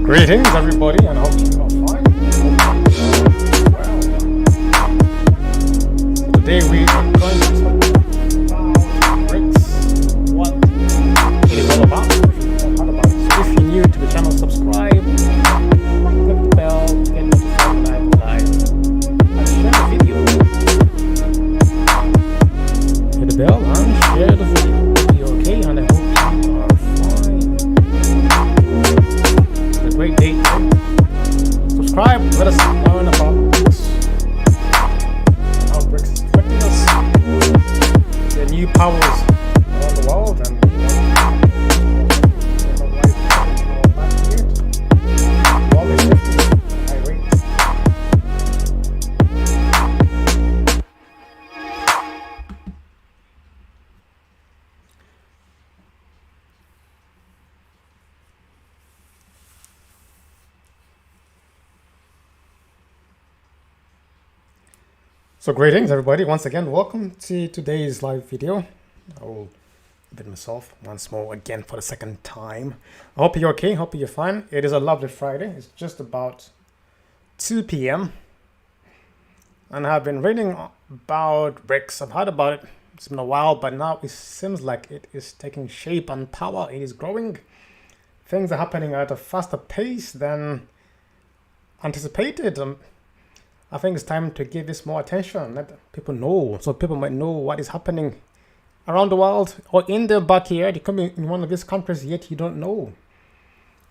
Greetings, everybody, and I hope you are fine. Well, so today we are going to talk about Brics, what it is all about. So if you're new to the channel, subscribe, click the bell to get notified when I go live, and share the video. Hit the bell and share the video. You're okay, and I hope you are fine. It's a great day today. Subscribe, let us learn about Brics, how Brics is affecting us, the new powers around the world, and so greetings, everybody. Once again, welcome to today's live video. I will admit myself once more again for the second time. I hope you're okay. Hope you're fine. It is a lovely Friday. It's just about 2 p.m. and I've been reading about Brics. I've heard about it. It's been a while, but now it seems like it is taking shape and power. It is growing. Things are happening at a faster pace than anticipated. I think it's time to give this more attention, let people know, so people might know what is happening around the world or in their backyard. You come in one of these countries, yet you don't know.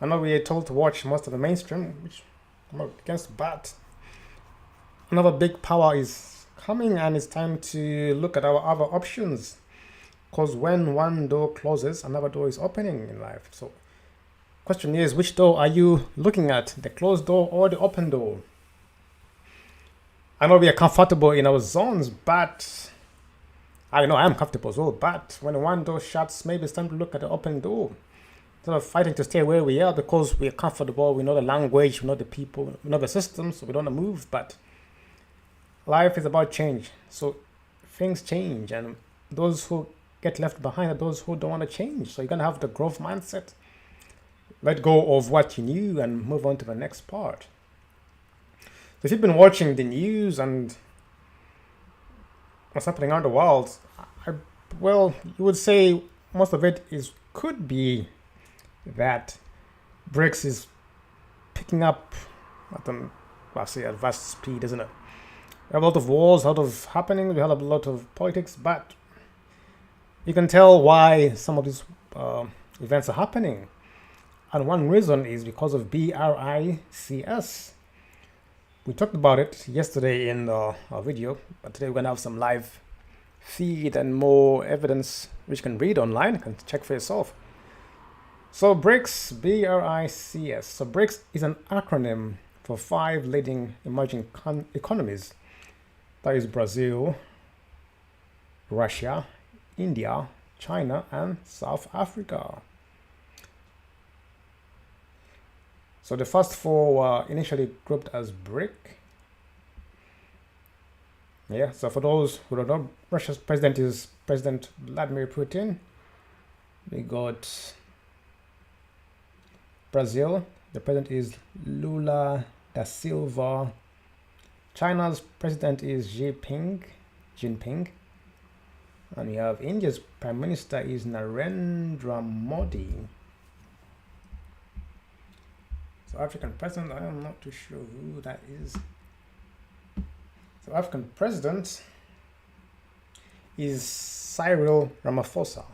I know we are told to watch most of the mainstream, which I'm not against, but another big power is coming, and it's time to look at our other options. Because when one door closes, another door is opening in life. So, question is, which door are you looking at? The closed door or the open door? I know we are comfortable in our zones, but I know I'm comfortable as well. But when one door shuts, maybe it's time to look at the open door. Instead of fighting to stay where we are because we are comfortable, we know the language, we know the people, we know the system, so we don't want to move. But life is about change. So things change, and those who get left behind are those who don't want to change. So you're going to have the growth mindset. Let go of what you knew and move on to the next part. So if you've been watching the news and what's happening around the world, well, you would say most of it could be that Brics is picking up at a vast speed, isn't it? We have a lot of wars, a lot of happening, we have a lot of politics, but you can tell why some of these events are happening. And one reason is because of BRICS. We talked about it yesterday in our video, but today we're going to have some live feed and more evidence which you can read online. You can check for yourself. So Brics, B-R-I-C-S. So Brics is an acronym for 5 leading emerging economies. That is Brazil, Russia, India, China, and South Africa. So the first 4 were initially grouped as BRIC. Yeah, so for those who don't know, Russia's president is President Vladimir Putin. We got Brazil, the president is Lula da Silva. China's president is Xi Jinping. And we have India's prime minister is Narendra Modi. So African president, I am not too sure who that is. So African president is Cyril Ramaphosa.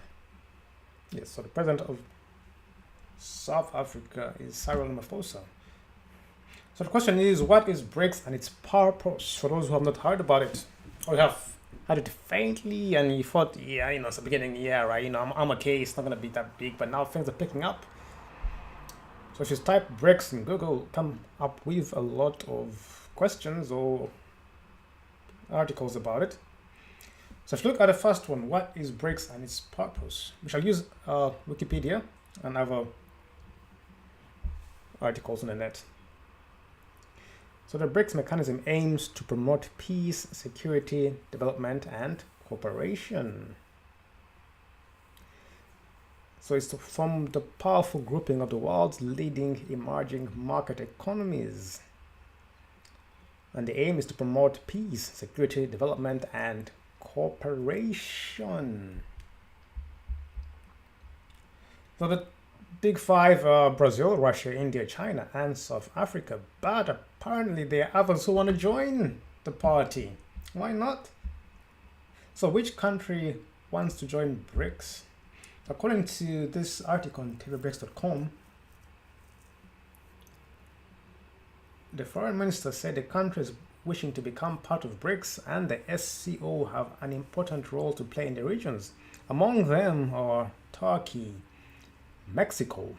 Yes, so the president of South Africa is Cyril Ramaphosa. So the question is, what is Brics and its purpose? For those who have not heard about it, or have heard it faintly, and you thought, yeah, it's the beginning, yeah, right, I'm okay, it's not going to be that big, but now things are picking up. So if you type Brics in Google, come up with a lot of questions or articles about it. So if you look at the first one, what is Brics and its purpose? We shall use Wikipedia and other articles on the net. So the Brics mechanism aims to promote peace, security, development, and cooperation. So it's to form the powerful grouping of the world's leading emerging market economies. And the aim is to promote peace, security, development, and cooperation. So the big five are Brazil, Russia, India, China, and South Africa. But apparently there are others who want to join the party. Why not? So which country wants to join BRICS? According to this article on tvbrics.com, the foreign minister said the countries wishing to become part of BRICS and the SCO have an important role to play in the regions. Among them are Turkey, Mexico,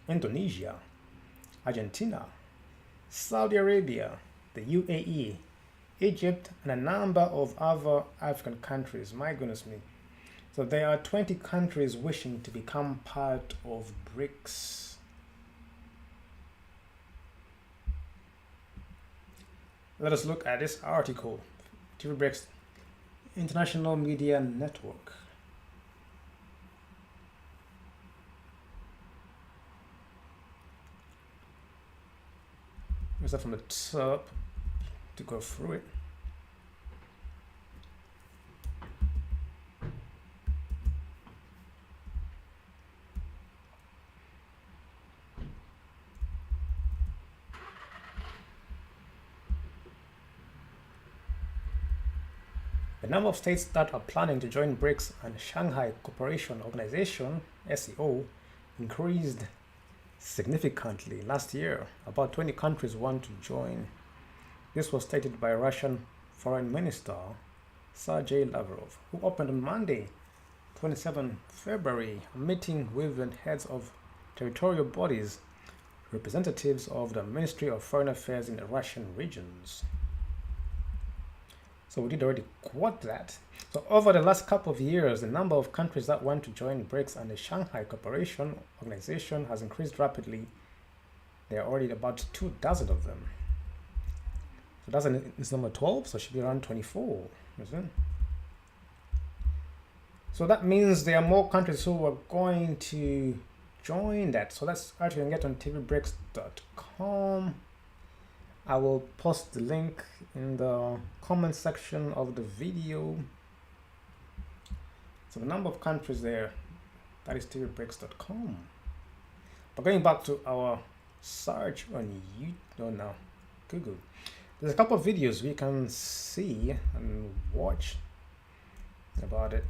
Indonesia, Argentina, Saudi Arabia, the UAE, Egypt, and a number of other African countries. My goodness me. So there are 20 countries wishing to become part of BRICS. Let us look at this article. TV BRICS International Media Network. We start from the top to go through it. The number of states that are planning to join BRICS and Shanghai Cooperation Organization (SCO) increased significantly last year. About 20 countries want to join. This was stated by Russian Foreign Minister Sergei Lavrov, who opened on Monday, 27 February, a meeting with the heads of territorial bodies, representatives of the Ministry of Foreign Affairs in the Russian regions. So we did already quote that. So over the last couple of years, the number of countries that want to join BRICS and the Shanghai Cooperation Organization has increased rapidly. There are already about 24 of them. So that's it's number 12, so it should be around 24, isn't it? So that means there are more countries who are going to join that. So that's actually get on tvbrics.com. I will post the link in the comment section of the video. So the number of countries there, that is tvbrics.com. But going back to our search on Google, there's a couple of videos we can see and watch about it.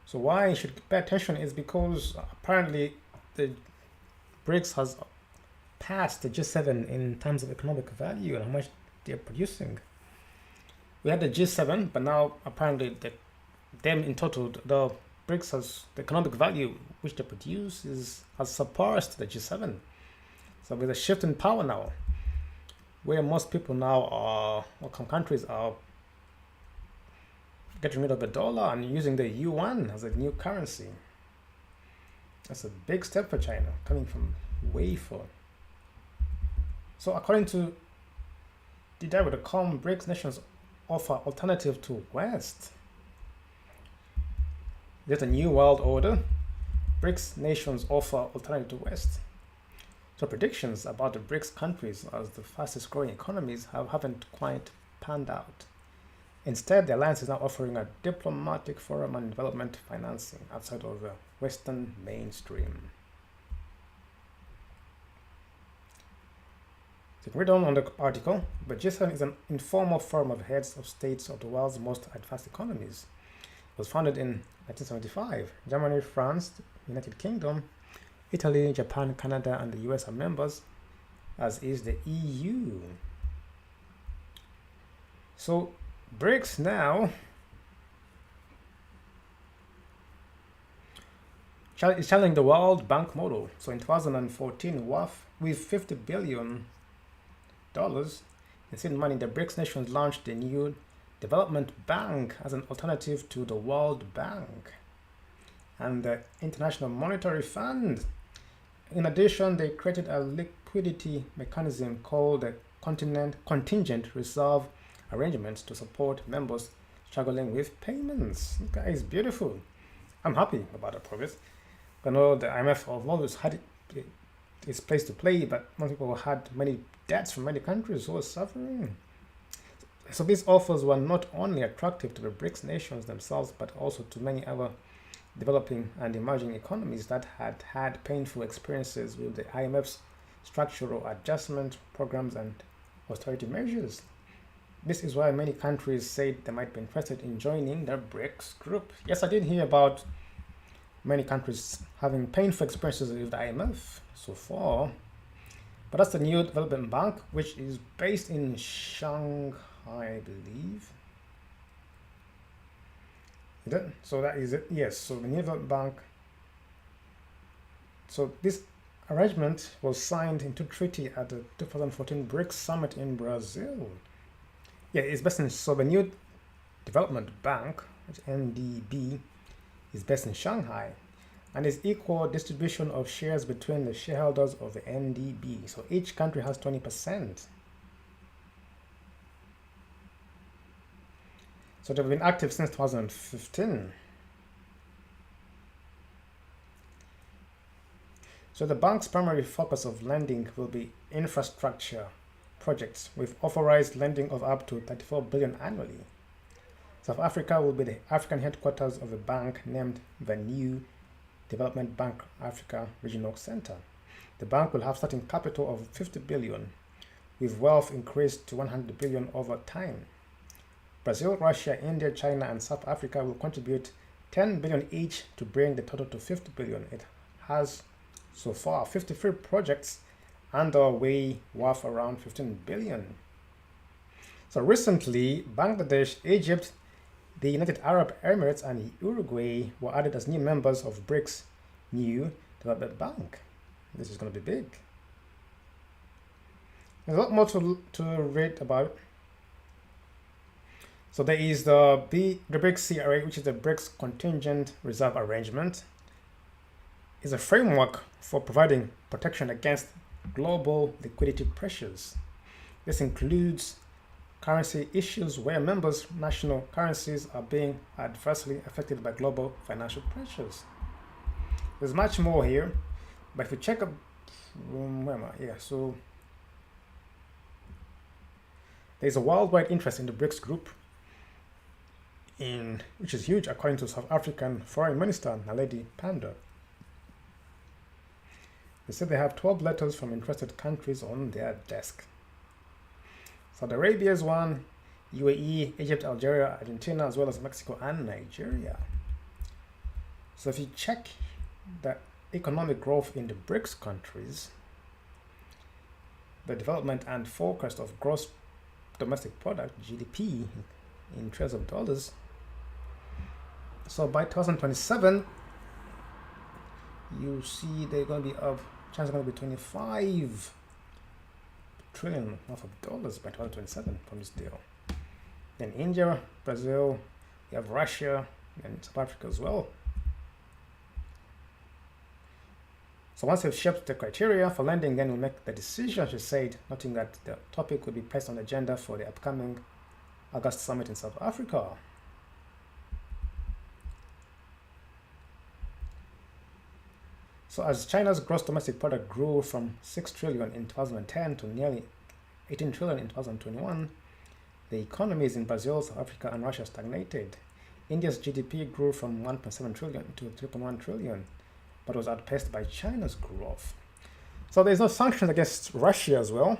So why I should pay attention is because apparently the BRICS has passed the G7 in terms of economic value and how much they're producing. We had the G7, but now apparently them in total, the BRICS has the economic value which they produce has surpassed the G7. So with a shift in power now, where most people now are, or countries are getting rid of the dollar and using the yuan as a new currency. That's a big step for China, coming from way far. So according to DW.com, BRICS nations offer alternative to West. There's a new world order. BRICS nations offer alternative to West. So predictions about the BRICS countries as the fastest growing economies haven't quite panned out. Instead, the alliance is now offering a diplomatic forum and development financing outside of the Western mainstream. So you can read on the article, but G7 is an informal forum of heads of states of the world's most advanced economies. It was founded in 1975. Germany, France, United Kingdom, Italy, Japan, Canada, and the US are members, as is the EU. So BRICS now is challenging the World Bank model. So in 2014, with $50 billion in seed money, the BRICS nations launched the new development bank as an alternative to the World Bank and the International Monetary Fund. In addition, they created a liquidity mechanism called the contingent reserve arrangements to support members struggling with payments. Guys, beautiful. I'm happy about the progress. I know the IMF have always had its place to play, but most people had many debts from many countries who were suffering. So these offers were not only attractive to the BRICS nations themselves, but also to many other developing and emerging economies that had had painful experiences with the IMF's structural adjustment programs and austerity measures. This is why many countries said they might be interested in joining the BRICS group. Yes, I did hear about many countries having painful experiences with the IMF so far. But that's the new development bank, which is based in Shanghai, I believe. Is it? So that is it. Yes. So the new development bank. So this arrangement was signed into treaty at the 2014 BRICS summit in Brazil. Yeah, it's based in, so the new development bank, which NDB, is based in Shanghai, and is equal distribution of shares between the shareholders of the NDB. So each country has 20%. So they've been active since 2015. So the bank's primary focus of lending will be infrastructure projects with authorized lending of up to 34 billion annually. South Africa will be the African headquarters of the bank, named the new Development Bank Africa Regional Center. The bank will have starting capital of 50 billion, with wealth increased to 100 billion over time. Brazil, Russia, India, China, and South Africa will contribute 10 billion each to bring the total to 50 billion. It has so far 53 projects underway worth around 15 billion. So recently, Bangladesh, Egypt, the United Arab Emirates, and Uruguay were added as new members of BRICS' new development bank. This is going to be big. There's a lot more to read about. So there is the BRICS CRA, which is the BRICS Contingent Reserve Arrangement. It's a framework for providing protection against global liquidity pressures. This includes currency issues where members' national currencies are being adversely affected by global financial pressures. There's much more here, but if you check up, where am I? Yeah, so there's a worldwide interest in the BRICS group, which is huge, according to South African Foreign Minister Naledi Pandor. They said they have 12 letters from interested countries on their desk. Saudi Arabia is one, UAE, Egypt, Algeria, Argentina, as well as Mexico and Nigeria. So if you check the economic growth in the BRICS countries, the development and forecast of gross domestic product, GDP, in trillions of dollars. So by 2027, you see they're going to be up. China's going to be 25 trillion worth of dollars by 2027 from this deal. Then India, Brazil, you have Russia, and South Africa as well. So once they've shaped the criteria for lending, then we'll make the decision, she said, noting that the topic will be placed on the agenda for the upcoming August summit in South Africa. So as China's gross domestic product grew from 6 trillion in 2010 to nearly 18 trillion in 2021, the economies in Brazil, South Africa, and Russia stagnated. India's GDP grew from 1.7 trillion to 3.1 trillion, but was outpaced by China's growth. So there's no sanctions against Russia as well.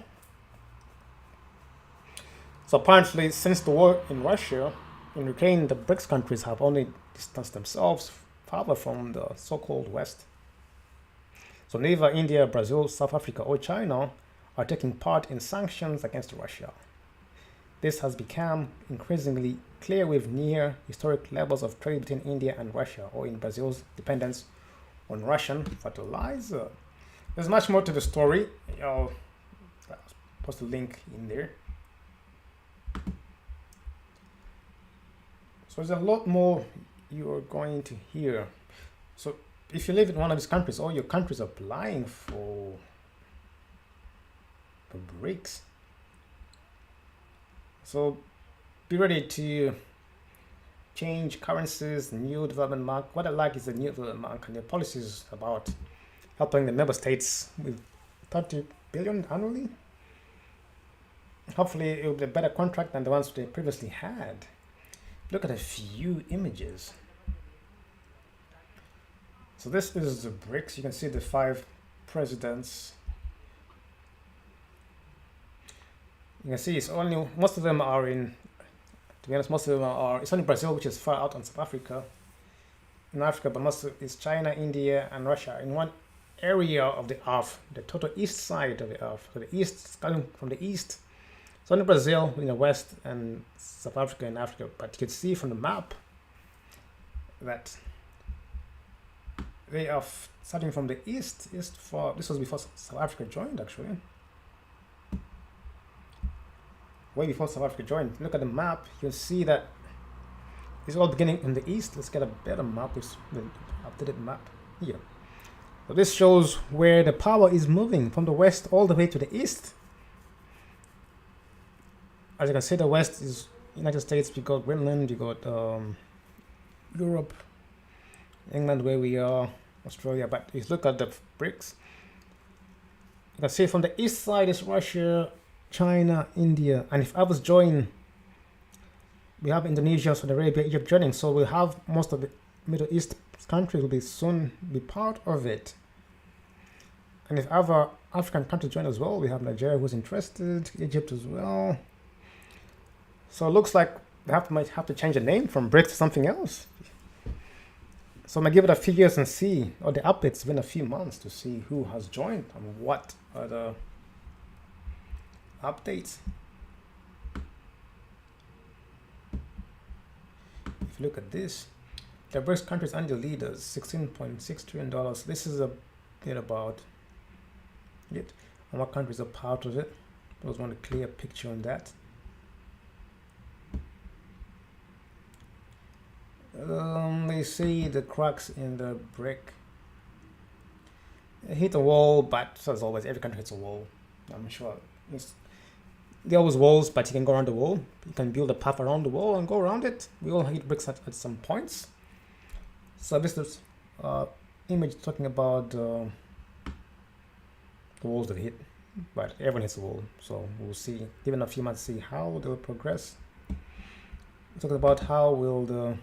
So apparently, since the war in Russia, in Ukraine, the BRICS countries have only distanced themselves farther from the so-called West. So neither India, Brazil, South Africa, or China are taking part in sanctions against Russia. This has become increasingly clear with near historic levels of trade between India and Russia, or in Brazil's dependence on Russian fertilizer. There's much more to the story. I'll post a link in there. So there's a lot more you are going to hear. So if you live in one of these countries, or your country is applying for BRICS, so be ready to exchange currencies, new development bank. What I like is the new development bank and the policies about helping the member states with 30 billion annually. Hopefully it will be a better contract than the ones they previously had. Look at a few images. So this is the Brics. You can see the 5 presidents. You can see it's only, most of them are in, to be honest, most of them are, it's only Brazil which is far out on South Africa. In Africa, but most of it's China, India, and Russia in one area of the earth, the total east side of the earth. So the east, coming from the east, it's only Brazil in the west and South Africa in Africa. But you can see from the map that they are starting from the east for, this was before South Africa joined actually. Way before South Africa joined. Look at the map, you'll see that it's all beginning in the east. Let's get a better map, with the updated map here. So this shows where the power is moving from the west all the way to the east. As you can see, the west is United States, you got Greenland, you got Europe, England where we are, Australia. But if you look at the Brics, you can see from the east side is Russia, China, India, and if others join, we have Indonesia, Saudi Arabia, Egypt joining. So we'll have most of the Middle East countries will be soon be part of it. And if other African countries join as well, we have Nigeria who's interested, Egypt as well. So it looks like we might have to change the name from Brics to something else. So I'm gonna give it a few years and see, or the updates within a few months to see who has joined and what are the updates. If you look at this, the Brics countries and the leaders, $16.6 trillion. This is a bit about it and what countries are part of it. I just want a clear picture on that. We see the cracks in the brick. It hit a wall, but so as always, every country hits a wall. I'm sure there are always walls, but you can go around the wall. You can build a path around the wall and go around it. We all hit bricks at some points. So this is image talking about the walls that hit, but everyone hits a wall. So we'll see, given a few months, see how they will progress. We're talking about how will the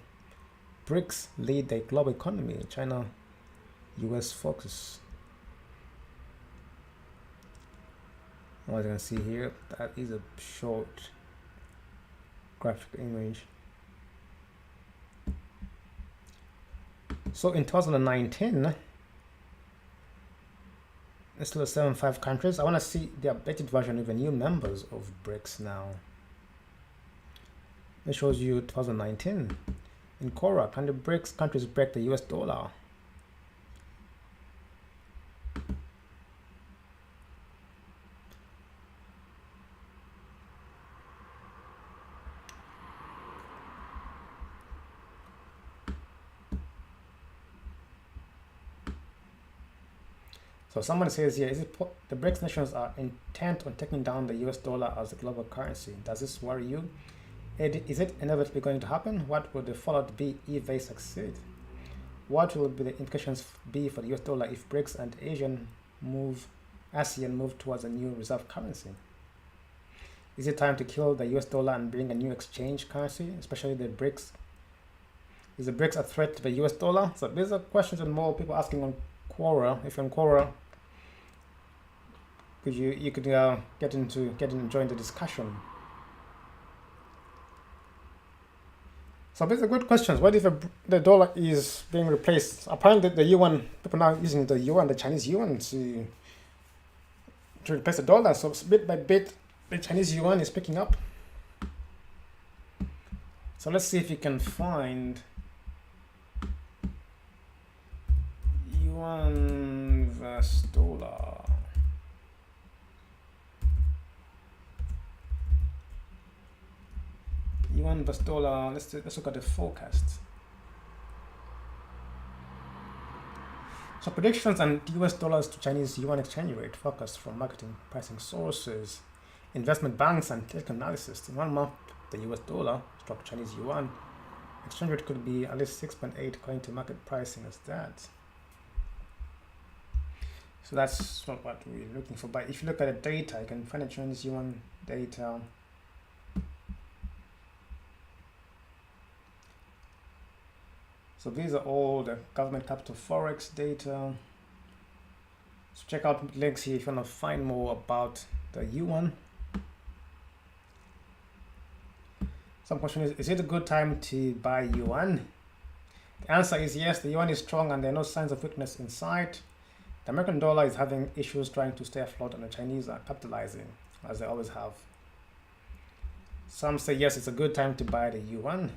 Brics lead the global economy, China, US focus. As you can see here, that is a short graphic image. So in 2019, there's still 75 countries. I want to see the updated version of the new members of Brics now. It shows you 2019. In Cora, can the Brics countries break the US dollar? So someone says here, is it the BRICS nations are intent on taking down the US dollar as a global currency? Does this worry you? Is it inevitably going to happen? What would the fallout be if they succeed? What will be the implications be for the US dollar if BRICS and ASEAN move towards a new reserve currency? Is it time to kill the US dollar and bring a new exchange currency, especially the BRICS? Is the BRICS a threat to the US dollar? So these are questions and more people asking on Quora. If you're on Quora, you could get in and join the discussion. So these are good questions. What if the dollar is being replaced? Apparently the yuan, people now using the yuan, the Chinese yuan to replace the dollar. So bit by bit, the Chinese yuan is picking up. So let's see if you can find yuan versus dollar. Yuan versus dollar. Let's look at the forecast. So predictions and US dollars to Chinese yuan exchange rate forecast from marketing pricing sources, investment banks, and technical analysis. In 1 month, the US dollar struck Chinese yuan exchange rate could be at least 6.8 according to market pricing as that. So that's not what we're looking for. But if you look at the data, you can find the Chinese yuan data. So these are all the government capital forex data. So check out links here if you want to find more about the yuan. Some question is it a good time to buy yuan? The answer is yes, the yuan is strong and there are no signs of weakness in sight. The American dollar is having issues trying to stay afloat and the Chinese are capitalizing, as they always have. Some say yes, it's a good time to buy the yuan.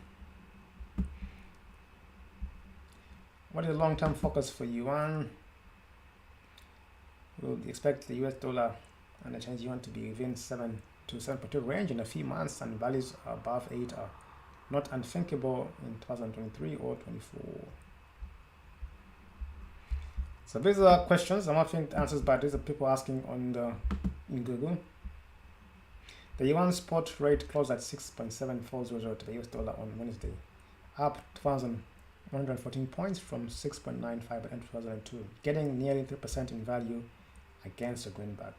What is the long-term focus for yuan? We'll expect the US dollar and the Chinese yuan to be within 7 to 7.2 range in a few months, and values above 8 are not unthinkable in 2023 or 24. So these are questions. I'm not think answers, but these are people asking on in Google. The yuan spot rate closed at 6.7400 to the US dollar on Wednesday, up 2,114 points from 6.95 at end 2002, getting nearly 3% in value against the greenback.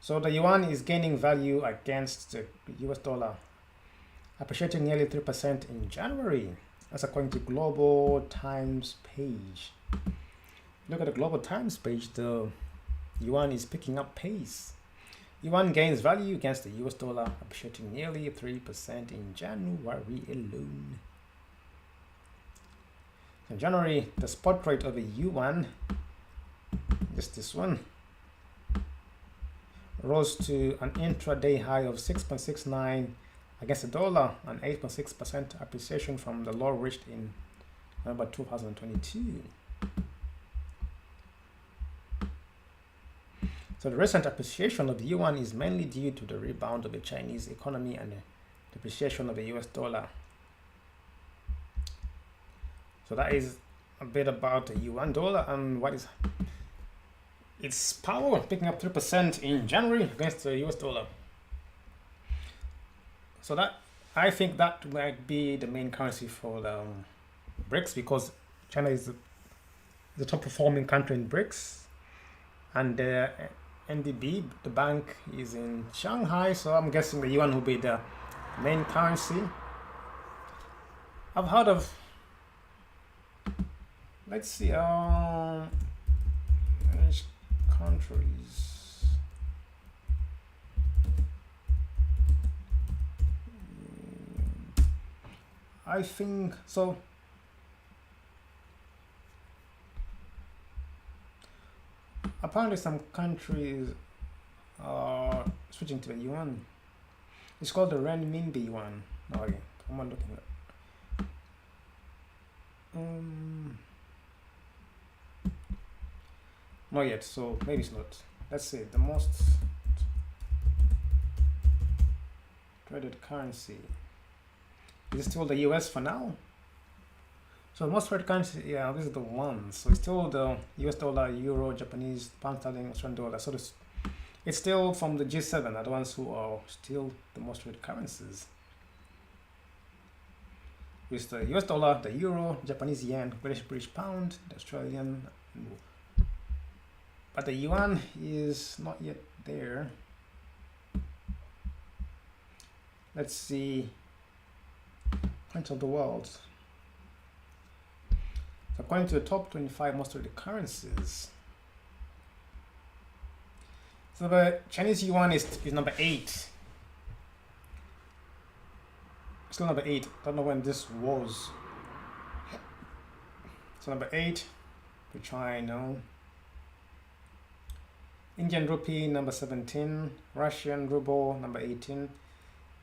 So the yuan is gaining value against the US dollar, appreciating nearly 3% in January. That's according to Global Times page. Look at the Global Times page, the yuan is picking up pace. Yuan gains value against the US dollar, appreciating nearly 3% in January alone. In January, the spot rate of the yuan, just this one, rose to an intraday high of 6.69 against the dollar, an 8.6% appreciation from the low reached in November 2022. So the recent appreciation of the yuan is mainly due to the rebound of the Chinese economy and the depreciation of the US dollar. So that is a bit about the yuan dollar and what is its power, picking up 3% in January against the US dollar. So that, I think that might be the main currency for the Brics, because China is the top performing country in Brics, and the NDB, the bank, is in Shanghai, so I'm guessing the yuan will be the main currency. I've heard of, let's see, which countries? I think so. Apparently some countries are switching to the yuan. It's called the renminbi yuan. Okay, I'm not looking at not yet, so maybe it's not. Let's see, the most traded currency. Is it still the US for now? So the most traded currency, yeah, this is the one. So it's still the US dollar, euro, Japanese, pound sterling, Australian dollar. So it's still from the G7, are the ones who are still the most traded currencies. With the US dollar, the euro, Japanese yen, British pound, the Australian, but the yuan is not yet there. Let's see, points of the world. So according to the top 25 most traded currencies, so the Chinese yuan is number 8. Still number 8. Don't know when this was. So number 8, which I know. Indian rupee number 17, Russian ruble number 18.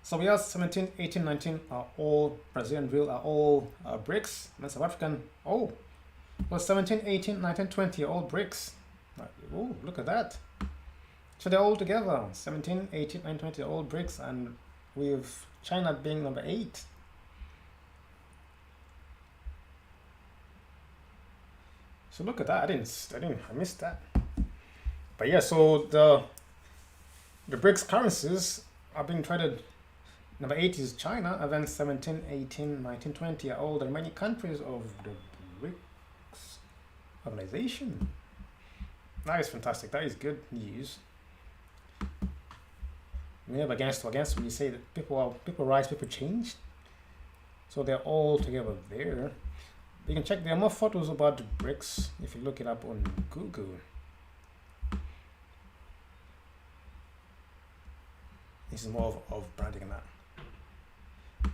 So we have 17, 18, 19 are all Brazilian real, are all Brics. And South African, oh, well, 17, 18, 19, 20 are all Brics. Oh, look at that. So they're all together. 17, 18, 19, 20 are all Brics, and with China being number 8. So look at that. I missed that. But yeah, so the Brics currencies are being traded Number 8 is China, and then 17, 18, 19, 20 are all the remaining countries of the Brics organization. That is fantastic. That is good news. We have against when you say that people rise, people change. So they're all together there. You can check, there are more photos about the Brics if you look it up on Google. This is more of branding and that.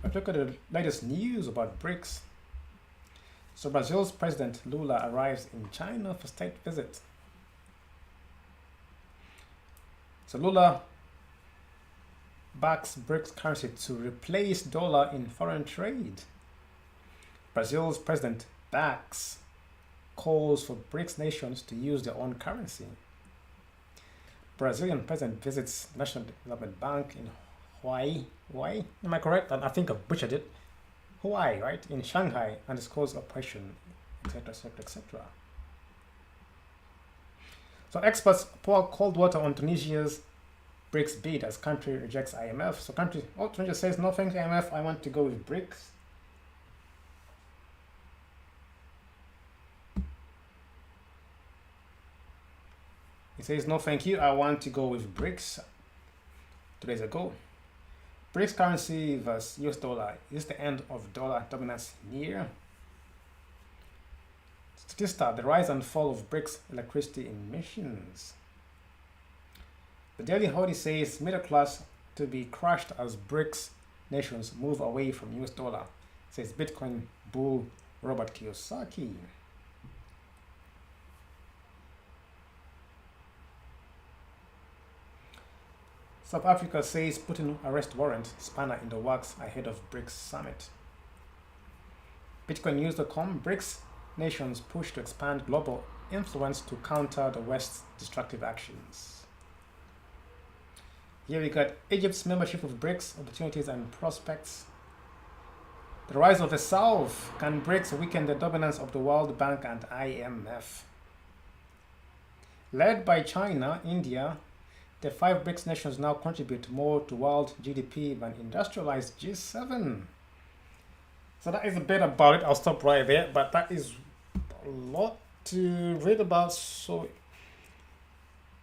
But look at the latest news about Brics. So Brazil's President Lula arrives in China for state visit. So Lula backs Brics currency to replace dollar in foreign trade. Brazil's president backs calls for Brics nations to use their own currency. Brazilian president visits National Development Bank in Hawaii, am I correct? I think I butchered it. Hawaii, right? In Shanghai, and disclose operation, etc., etc., etc. So experts pour cold water on Tunisia's Brics bid as country rejects IMF. So Tunisia says, no thanks IMF, I want to go with Brics. It says, no thank you, I want to go with Brics. 2 days ago. Brics currency versus US dollar. Is the end of dollar dominance near? Statista, the rise and fall of Brics electricity emissions. The Daily Howdy says middle class to be crushed as Brics nations move away from US dollar, says Bitcoin bull Robert Kiyosaki. South Africa says Putin arrest warrant spanner in the works ahead of Brics summit. BitcoinNews.com, Brics nations push to expand global influence to counter the West's destructive actions. Here we got Egypt's membership of Brics, opportunities and prospects. The rise of the South, can Brics weaken the dominance of the World Bank and IMF? Led by China, India, the 5 Brics nations now contribute more to world GDP than industrialized G7. So that is a bit about it. I'll stop right there, but that is a lot to read about. So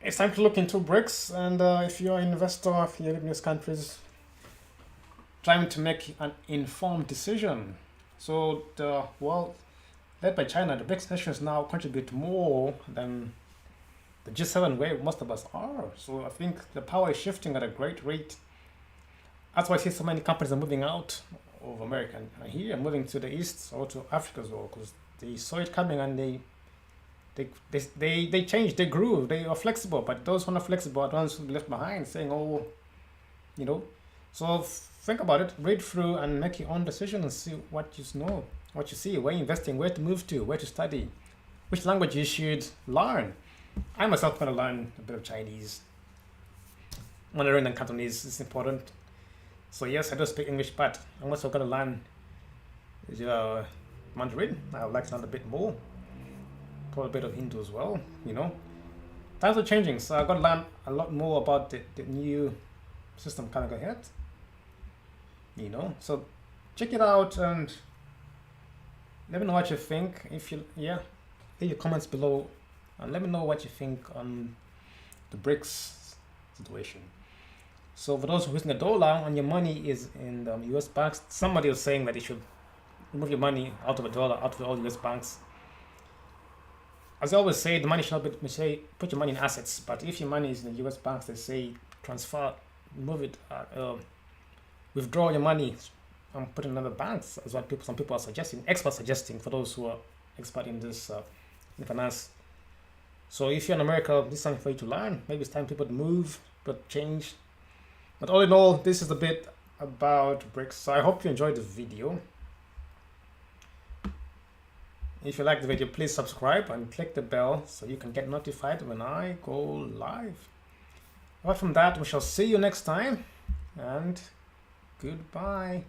it's time to look into Brics, and if you're an investor, if you live in these countries, trying to make an informed decision. So the world, led by China, the Brics nations now contribute more than the G7 where most of us are. So I think the power is shifting at a great rate. That's why I see so many companies are moving out of America and here, moving to the east or to Africa as well, because they saw it coming and they changed, they grew, they are flexible. But those who are not flexible are the ones who left behind, saying, oh, you know. So think about it, read through and make your own decision and see what you know, what you see, where you're investing, where to move to, where to study, which language you should learn. I myself going to learn a bit of Chinese. Mandarin and Cantonese is important. So yes, I do speak English, but I'm also going to learn Mandarin. I would like to learn a bit more. Probably a bit of Hindu as well, you know. Times are changing, so I've got to learn a lot more about the new system coming ahead. You know, so check it out and let me know what you think. If you, leave your comments below. And let me know what you think on the Brics situation. So for those who are using the dollar and your money is in the US banks, somebody was saying that you should remove your money out of the dollar, out of all US banks. As I always say, the money should not be, put your money in assets. But if your money is in the US banks, they say transfer, move it, withdraw your money and put it in other banks. That's what some people are suggesting, experts suggesting for those who are expert in this in finance. So if you're in America, this is something for you to learn. Maybe it's time people to move, but change. But all in all, this is a bit about Brics. So I hope you enjoyed the video. If you like the video, please subscribe and click the bell so you can get notified when I go live. Apart from that, we shall see you next time, and goodbye.